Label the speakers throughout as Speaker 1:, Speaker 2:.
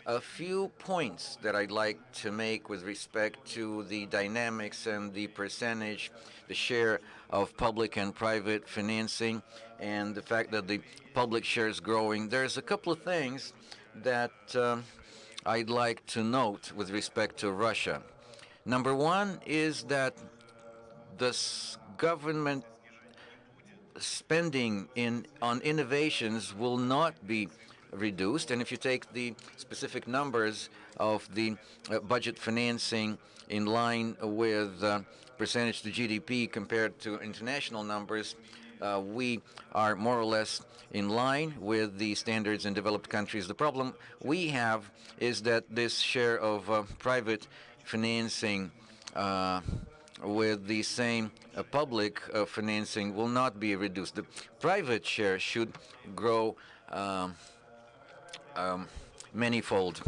Speaker 1: A few points that I'd like to make with respect to the dynamics and the percentage, the share of public and private financing, and the fact that the public share is growing. There's a couple of things that I'd like to note with respect to Russia. Number one is that the government spending on innovations will not be reduced. And if you take the specific numbers of the budget financing in line with percentage to GDP compared to international numbers, we are more or less in line with the standards in developed countries. The problem we have is that this share of private financing with the same public financing will not be reduced. The private share should grow um, um, manifold.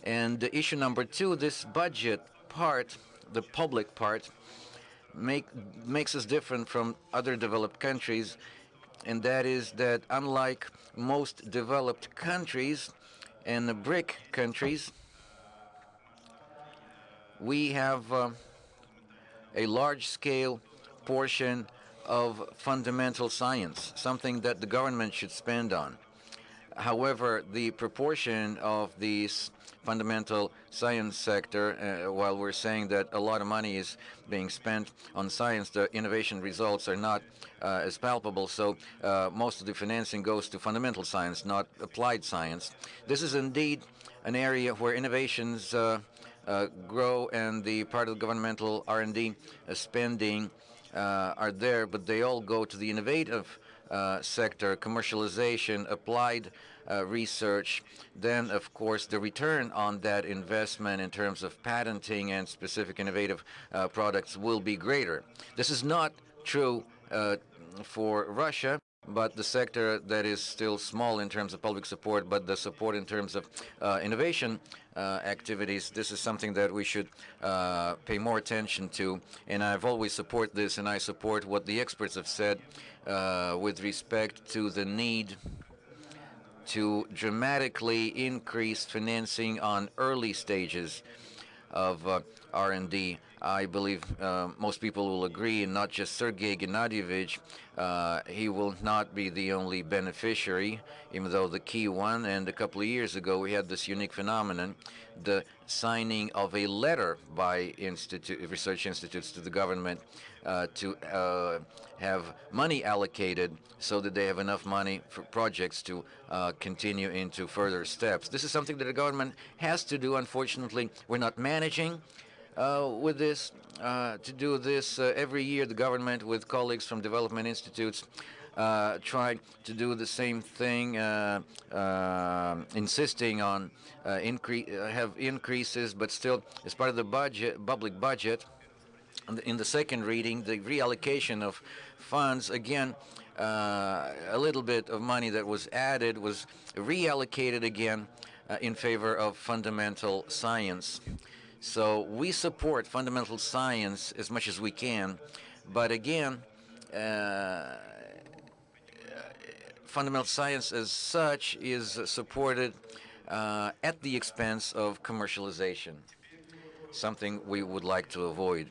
Speaker 1: And issue number two, this budget part, the public part, makes us different from other developed countries, and that is that unlike most developed countries and the BRIC countries, we have a large-scale portion of fundamental science, something that the government should spend on. However, the proportion of the fundamental science sector, while we're saying that a lot of money is being spent on science, the innovation results are not as palpable. So most of the financing goes to fundamental science, not applied science. This is indeed an area where innovations grow, and the part of the governmental R&D spending are there, but they all go to the innovative sector, commercialization, applied research. Then, of course, the return on that investment in terms of patenting and specific innovative products will be greater. This is not true for Russia, but the sector that is still small in terms of public support, but the support in terms of innovation activities, this is something that we should pay more attention to. And I've always support this, and I support what the experts have said with respect to the need to dramatically increase financing on early stages of R&D. I believe most people will agree, and not just Sergei Gennadievich. He will not be the only beneficiary, even though the key one. And a couple of years ago, we had this unique phenomenon, the signing of a letter by research institutes to the government to have money allocated so that they have enough money for projects to continue into further steps. This is something that the government has to do. Unfortunately, we're not managing with this. To do this every year, the government, with colleagues from development institutes, try to do the same thing, insisting on have increases, but still, as part of the public budget, in the second reading, the reallocation of funds, again, a little bit of money that was added was reallocated again in favor of fundamental science. So we support fundamental science as much as we can, but again, fundamental science as such is supported at the expense of commercialization, something we would like to avoid.